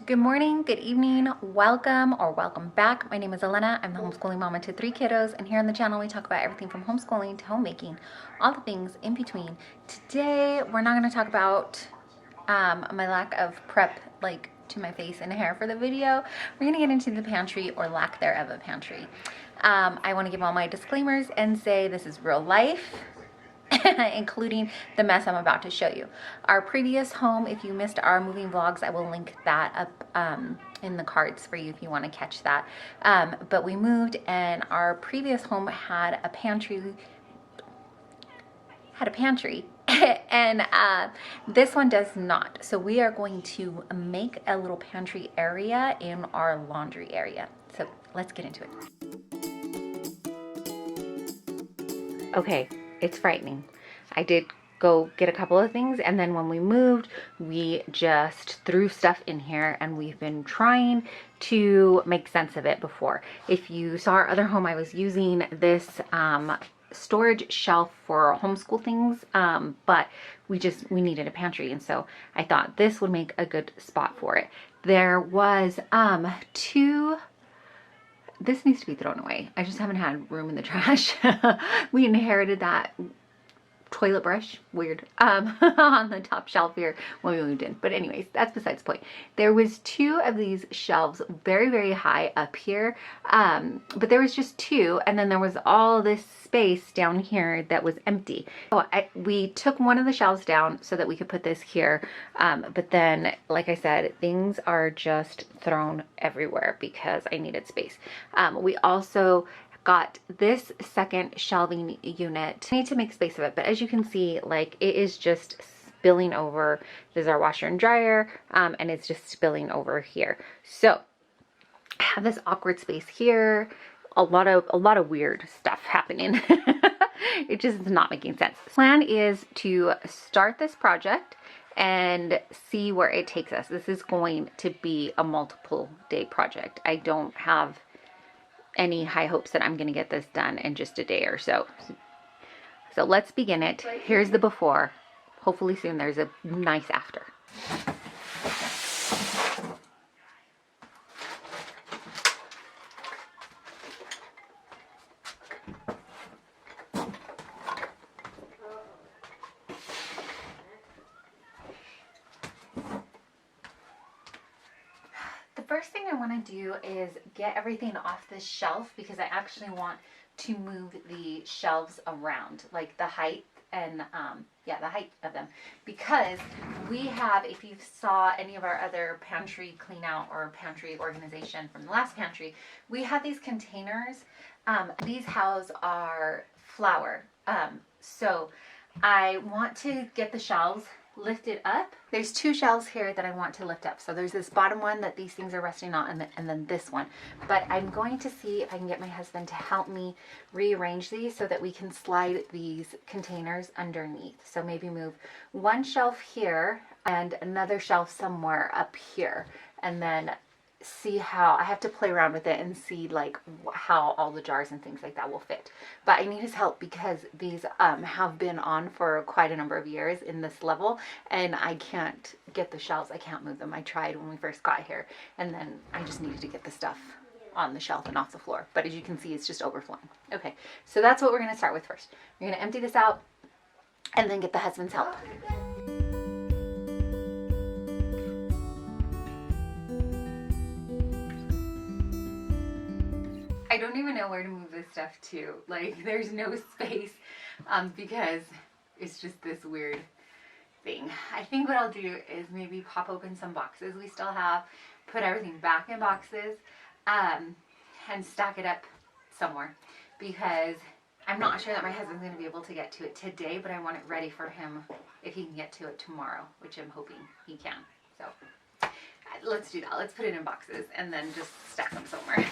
Good morning, good evening, welcome or welcome back. My name is Elena. I'm the homeschooling mama to 3 kiddos, and here on the channel we talk about everything from homeschooling to homemaking, all the things in between. Today we're not going to talk about my lack of prep to my face and hair for the video. We're going to get into the pantry or lack thereof of pantry. I want to give all my disclaimers and say this is real life. Including the mess I'm about to show you. Our previous home, if you missed our moving vlogs, I will link that up in the cards for you if you want to catch that. But we moved and our previous home had a pantry. And this one does not. So we are going to make a little pantry area in our laundry area. So let's get into it. Okay, it's frightening. I did go get a couple of things, and then when we moved, we just threw stuff in here, and we've been trying to make sense of it before. If you saw our other home, I was using this storage shelf for homeschool things, but we needed a pantry, and so I thought this would make a good spot for it. There was this needs to be thrown away. I just haven't had room in the trash. We inherited that toilet brush, weird, on the top shelf here when we moved in. But anyways, that's besides the point. There was 2 of these shelves very, very high up here. But there was just 2, and then there was all this space down here that was empty. So we took one of the shelves down so that we could put this here. But then, like I said, things are just thrown everywhere because I needed space. We also got this second shelving unit. I need to make space of it, but as you can see, like, it is just spilling over. This is our washer and dryer, and it's just spilling over here. So I have this awkward space here, a lot of weird stuff happening. It just is not making sense. The plan is to start this project and see where it takes us. This is going to be a multiple day project. I don't have any high hopes that I'm going to get this done in just a day or so. So let's begin it. Here's the before. Hopefully soon there's a nice after. First thing I want to do is get everything off this shelf because I actually want to move the shelves around, like the height and the height of them, because we have, if you saw any of our other pantry clean out or pantry organization from the last pantry, we have these containers. These house our flour. So I want to get the shelves lifted up. There's 2 shelves here that I want to lift up. So there's this bottom one that these things are resting on, and then this one. But I'm going to see if I can get my husband to help me rearrange these so that we can slide these containers underneath. So maybe move one shelf here and another shelf somewhere up here, and then see how I have to play around with it and see like how all the jars and things like that will fit. But I need his help because these have been on for quite a number of years in this level, and I can't get the shelves. I can't move them. I tried when we first got here, and then I just needed to get the stuff on the shelf and off the floor. But as you can see, it's just overflowing. Okay, so that's what we're going to start with first. We're going to empty this out and then get the husband's help. I don't even know where to move this stuff to. Like, there's no space because it's just this weird thing. I think what I'll do is maybe pop open some boxes we still have, put everything back in boxes, and stack it up somewhere, because I'm not sure that my husband's going to be able to get to it today, but I want it ready for him if he can get to it tomorrow, which I'm hoping he can. So let's do that. Let's put it in boxes and then just stack them somewhere.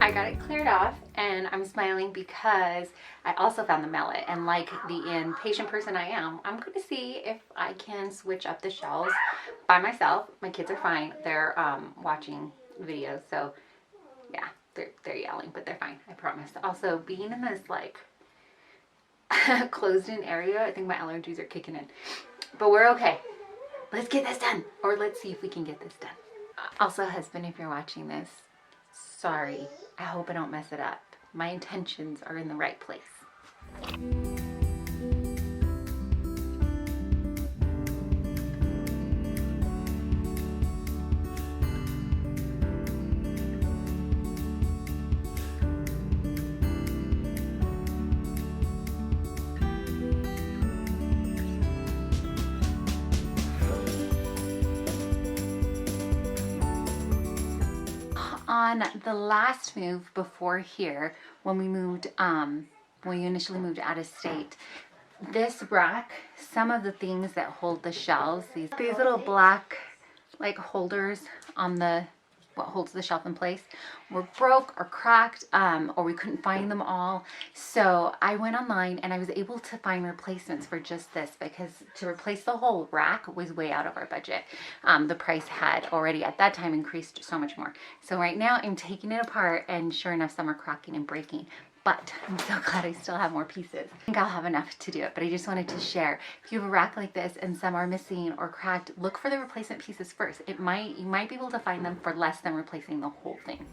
I got it cleared off, and and I'm smiling because I also found the mallet, and like the impatient person I am, I'm going to see if I can switch up the shelves by myself. My kids are fine. They're watching videos, so yeah, they're yelling, but they're fine, I promise. Also, being in this like closed in area, I think my allergies are kicking in, but we're okay. Let's get this done, or let's see if we can get this done. Also, husband, if you're watching this, sorry. I hope I don't mess it up. My intentions are in the right place. On the last move before here, when we moved, when we initially moved out of state, this rack, some of the things that hold the shelves, these little black like holders on the what holds the shelf in place, were broke or cracked, or we couldn't find them all. So I went online and I was able to find replacements for just this, because to replace the whole rack was way out of our budget. The price had already at that time increased so much more. So right now I'm taking it apart, and sure enough, some are cracking and breaking. But I'm so glad I still have more pieces. I think I'll have enough to do it, but I just wanted to share. If you have a rack like this and some are missing or cracked, look for the replacement pieces first. You might be able to find them for less than replacing the whole thing.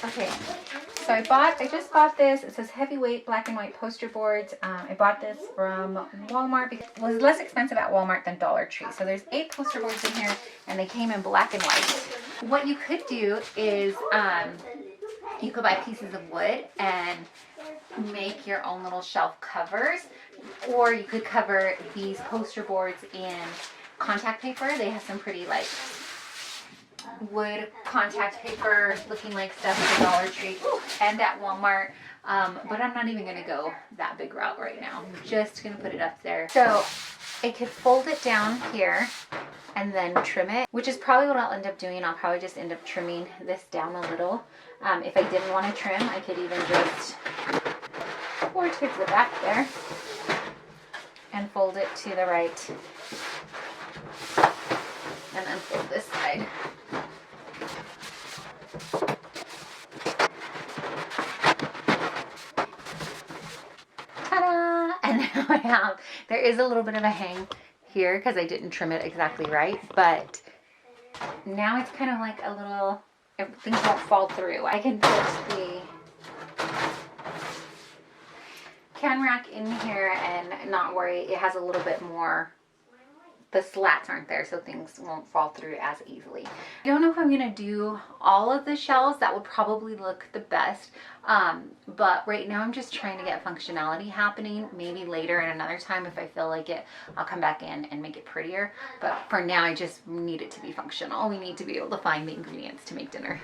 Okay, so I just bought this. It says heavyweight black and white poster boards. I bought this from Walmart because it was less expensive at Walmart than Dollar Tree. So there's 8 poster boards in here, and they came in black and white. What you could do is you could buy pieces of wood and make your own little shelf covers, or you could cover these poster boards in contact paper. They have some pretty like wood contact paper looking like stuff at the Dollar Tree and at Walmart, but I'm not even gonna go that big route right now. I'm just gonna put it up there. So I could fold it down here and then trim it, which is probably what I'll end up doing. I'll probably just end up trimming this down a little. If I didn't want to trim, I could even just pour towards the back there and fold it to the right, and then fold this side. Ta-da! And now I have, there is a little bit of a hang here because I didn't trim it exactly right, but now it's kind of like a little, things won't fall through. I can put the can rack in here and not worry, it has a little bit more, the slats aren't there, so things won't fall through as easily. I don't know if I'm gonna do all of the shelves. That would probably look the best, but right now I'm just trying to get functionality happening. Maybe later in another time, if I feel like it, I'll come back in and make it prettier, but for now I just need it to be functional. We need to be able to find the ingredients to make dinner.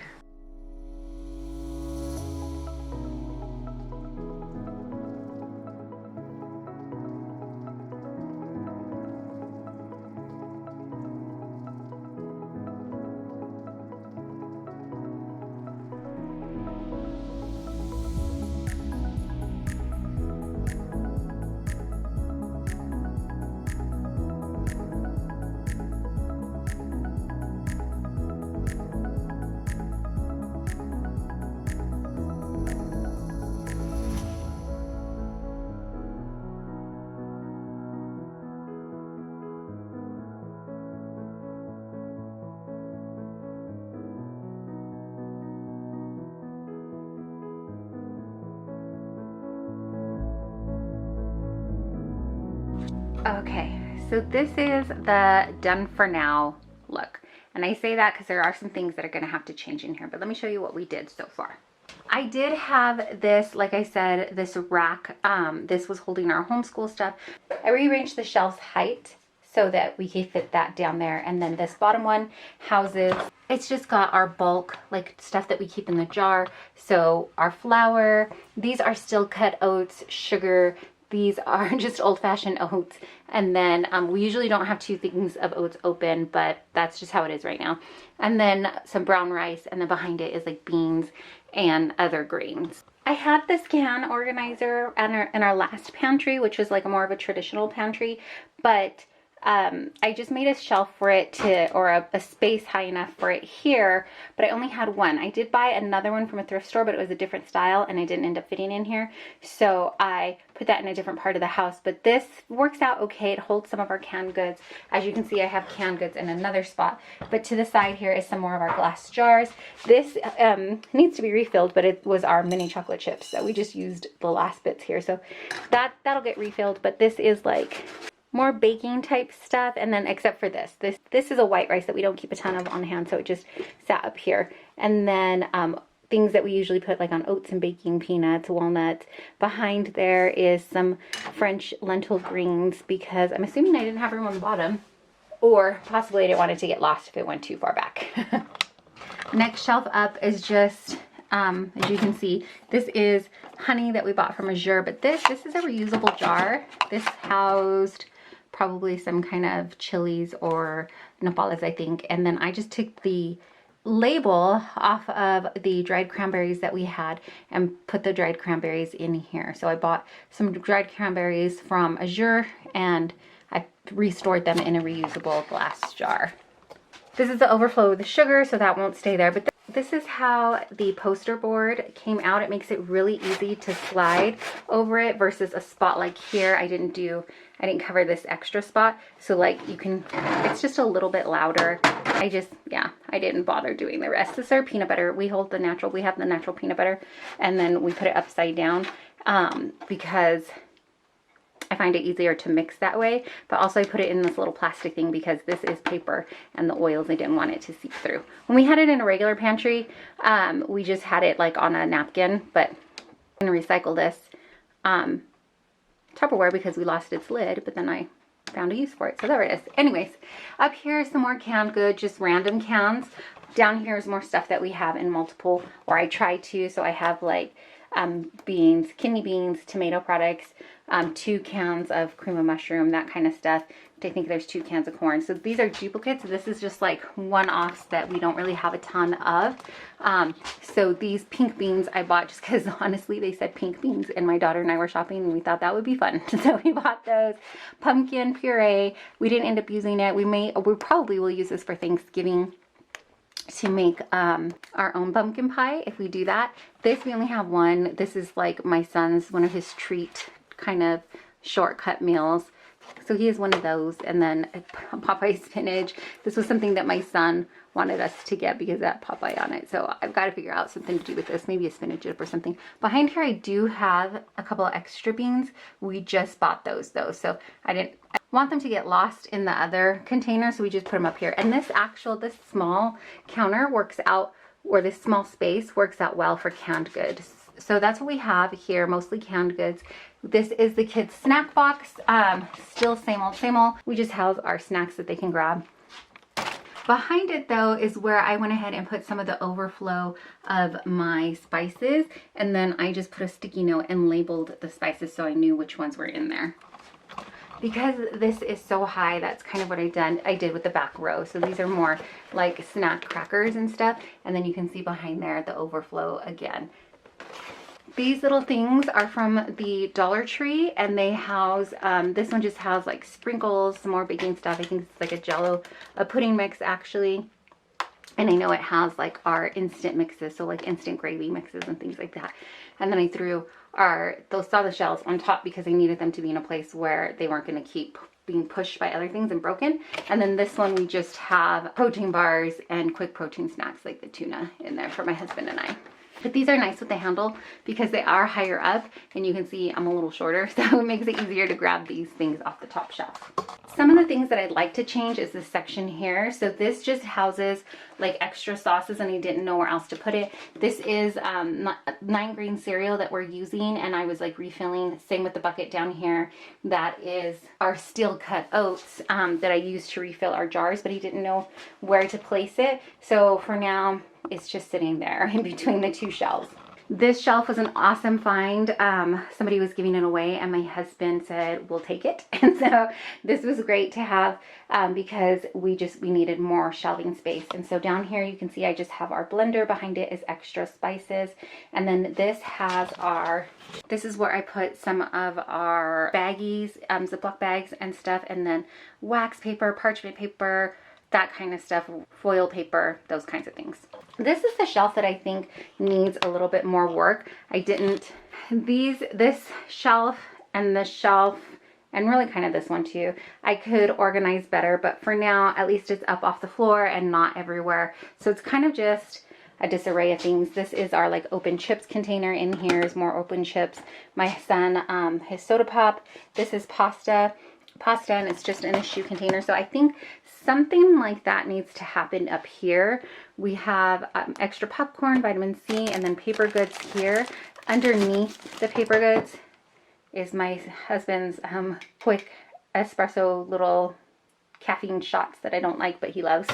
Okay, so this is the done for now look. And I say that because there are some things that are going to have to change in here, but let me show you what we did so far. I did have this, like I said, this rack. This was holding our homeschool stuff. I rearranged the shelves height so that we could fit that down there. And then this bottom one houses, it's just got our bulk, like stuff that we keep in the jar. So our flour, these are still cut oats, sugar, these are just old-fashioned oats. And then we usually don't have two things of oats open, but that's just how it is right now. And then some brown rice, and then behind it is like beans and other grains. I had this can organizer in our last pantry, which was like more of a traditional pantry, but I just made a shelf for it or a space high enough for it here, but I only had one. I did buy another one from a thrift store, but it was a different style and it didn't end up fitting in here. So I put that in a different part of the house, but this works out okay. It holds some of our canned goods. As you can see, I have canned goods in another spot, but to the side here is some more of our glass jars. This needs to be refilled, but it was our mini chocolate chips. So we just used the last bits here. So that'll get refilled, but this is like more baking type stuff. And then except for this is a white rice that we don't keep a ton of on hand, so it just sat up here. And then things that we usually put like on oats and baking, peanuts, walnuts. Behind there is some French lentil greens, because I'm assuming I didn't have room on the bottom, or possibly I didn't want it to get lost if it went too far back. Next shelf up is just as you can see, this is honey that we bought from Azure, but this is a reusable jar. This housed probably some kind of chilies or nopales, I think. And then I just took the label off of the dried cranberries that we had and put the dried cranberries in here. So I bought some dried cranberries from Azure and I restored them in a reusable glass jar. This is the overflow of the sugar, so that won't stay there. But this is how the poster board came out. It makes it really easy to slide over it versus a spot like here. I didn't cover this extra spot. So like you can, it's just a little bit louder. I didn't bother doing the rest. This is our peanut butter. We have the natural peanut butter, and then we put it upside down because I find it easier to mix that way, but also I put it in this little plastic thing because this is paper and the oils, I didn't want it to seep through. When we had it in a regular pantry, we just had it like on a napkin, but I'm gonna recycle this Tupperware because we lost its lid, but then I found a use for it, so there it is. Anyways, up here is some more canned goods, just random cans. Down here is more stuff that we have in multiple, or I try to, so I have like beans, kidney beans, tomato products, 2 cans of cream of mushroom, that kind of stuff. I think there's 2 cans of corn. So these are duplicates. This is just like one-offs that we don't really have a ton of. So these pink beans I bought just because honestly they said pink beans and my daughter and I were shopping and we thought that would be fun. So we bought those. Pumpkin puree. We didn't end up using it. We probably will use this for Thanksgiving to make our own pumpkin pie if we do that. This, we only have one. This is like my son's, one of his treat kind of shortcut meals. So he has one of those, and then Popeye spinach. This was something that my son wanted us to get because it had Popeye on it. So I've got to figure out something to do with this, maybe a spinach dip or something. Behind here I do have a couple of extra beans. We just bought those though, so I want them to get lost in the other container, so we just put them up here. And this small counter works out, or this small space works out well for canned goods. So that's what we have here, mostly canned goods. This is the kids' snack box. Still same old, same old. We just house our snacks that they can grab. Behind it though is where I went ahead and put some of the overflow of my spices, and then I just put a sticky note and labeled the spices so I knew which ones were in there. Because this is so high, that's kind of what I did with the back row. So these are more like snack crackers and stuff, and then you can see behind there the overflow again. These little things are from the Dollar Tree, and they house, this one just has like sprinkles, some more baking stuff. I think it's like a pudding mix actually. And I know it has like our instant mixes, so like instant gravy mixes and things like that. And then I threw those solid shells on top because I needed them to be in a place where they weren't going to keep being pushed by other things and broken. And then this one we just have protein bars and quick protein snacks like the tuna in there for my husband and I. But these are nice with the handle because they are higher up, and you can see I'm a little shorter, so it makes it easier to grab these things off the top shelf. Some of the things that I'd like to change is this section here. So this just houses like extra sauces and I didn't know where else to put it. This is 9-grain cereal that we're using and I was like refilling. Same with the bucket down here. That is our steel cut oats that I use to refill our jars, but he didn't know where to place it. So for now, it's just sitting there in between the two shelves. This shelf was an awesome find. Somebody was giving it away and my husband said, we'll take it. And so this was great to have because we needed more shelving space. And so down here you can see I just have our blender. Behind it is extra spices. And then this has this is where I put some of our baggies, Ziploc bags and stuff. And then wax paper, parchment paper, that kind of stuff, foil paper, those kinds of things. This is the shelf that I think needs a little bit more work. This shelf and this shelf, and really kind of this one too, I could organize better, but for now, at least it's up off the floor and not everywhere. So it's kind of just a disarray of things. This is our like open chips container. In here is more open chips. My son, his soda pop. This is pasta, and it's just in a shoe container. So I think something like that needs to happen up here. We have extra popcorn, vitamin C, and then paper goods here. Underneath the paper goods is my husband's quick espresso little caffeine shots that I don't like, but he loves.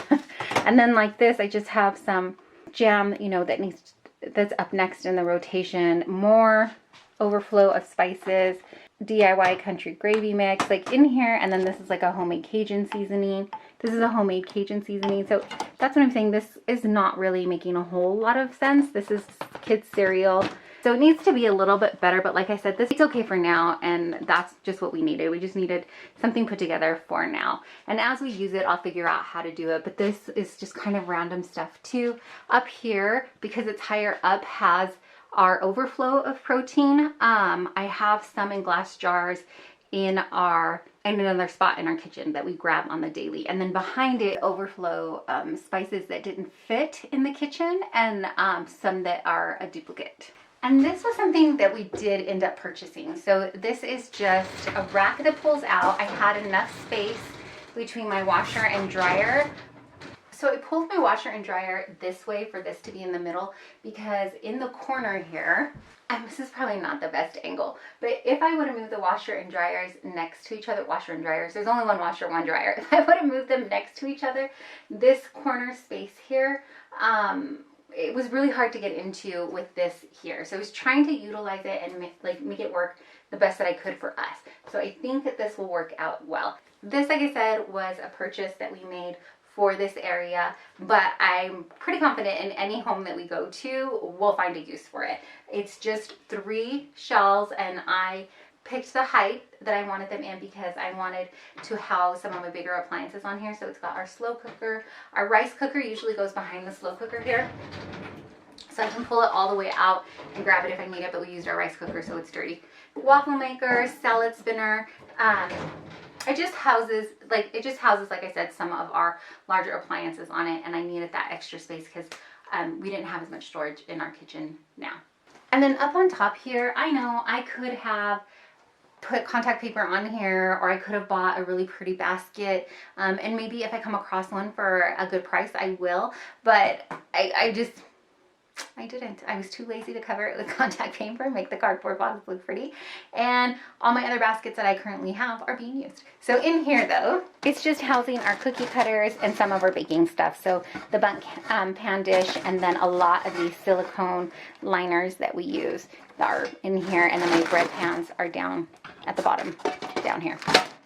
And then like this, I just have some jam, you know, that's up next in the rotation. More overflow of spices, DIY country gravy mix, like in here. And then this is like a homemade Cajun seasoning. This is a homemade Cajun seasoning. So that's what I'm saying. This is not really making a whole lot of sense. This is kids cereal. So it needs to be a little bit better, but like I said, it's okay for now, and that's just what we needed. We just needed something put together for now. And as we use it, I'll figure out how to do it, but this is just kind of random stuff too. Up here, because it's higher up, has our overflow of protein. I have some in glass jars in another spot in our kitchen that we grab on the daily. And then behind it, overflow spices that didn't fit in the kitchen and some that are a duplicate. And this was something that we did end up purchasing. So this is just a rack that pulls out. I had enough space between my washer and dryer. So I pulled my washer and dryer this way for this to be in the middle, because in the corner here, and this is probably not the best angle, but if I would have moved the washer and dryers next to each other, there's only one washer, one dryer. If I would have moved them next to each other, this corner space here, it was really hard to get into with this here. So I was trying to utilize it and make it work the best that I could for us. So I think that this will work out well. This, like I said, was a purchase that we made for this area, but I'm pretty confident in any home that we go to, we'll find a use for it. It's just 3 shelves, and I picked the height that I wanted them in because I wanted to house some of my bigger appliances on here. So it's got our slow cooker. Our rice cooker usually goes behind the slow cooker here, so I can pull it all the way out and grab it if I need it, but we used our rice cooker so it's dirty. Waffle maker, salad spinner. It just houses, like I said, some of our larger appliances on it, and I needed that extra space because we didn't have as much storage in our kitchen now. And then up on top here, I know I could have put contact paper on here, or I could have bought a really pretty basket, and maybe if I come across one for a good price, I will, but I didn't. I was too lazy to cover it with contact paper, make the cardboard box look pretty. And all my other baskets that I currently have are being used. So in here though, it's just housing our cookie cutters and some of our baking stuff. So the Bundt pan dish, and then a lot of these silicone liners that we use are in here. And then my bread pans are down at the bottom, down here.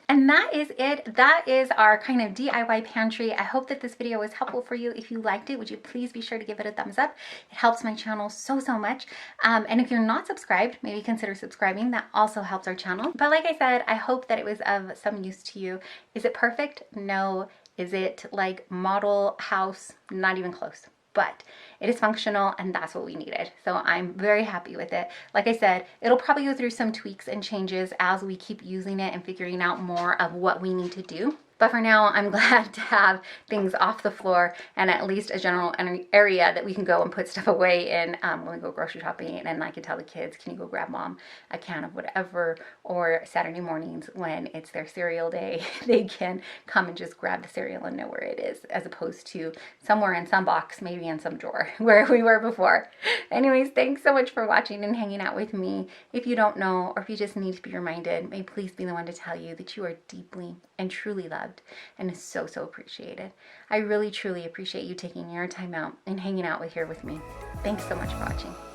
And that is it. That is our kind of DIY pantry. I hope that this video was helpful for you. If you liked it, would you please be sure to give it a thumbs up? It helps my channel so much. And if you're not subscribed, maybe consider subscribing. That also helps our channel. But like I said, I hope that it was of some use to you. Is it perfect? No. Is it like model house? Not even close. But it is functional, and that's what we needed. So I'm very happy with it. Like I said, it'll probably go through some tweaks and changes as we keep using it and figuring out more of what we need to do. But for now, I'm glad to have things off the floor and at least a general area that we can go and put stuff away in when we go grocery shopping. And I can tell the kids, can you go grab mom a can of whatever? Or Saturday mornings when it's their cereal day, they can come and just grab the cereal and know where it is, as opposed to somewhere in some box, maybe in some drawer where we were before. Anyways, thanks so much for watching and hanging out with me. If you don't know, or if you just need to be reminded, may please be the one to tell you that you are deeply and truly loved and is so, so appreciated. I really, truly appreciate you taking your time out and hanging out here with me. Thanks so much for watching.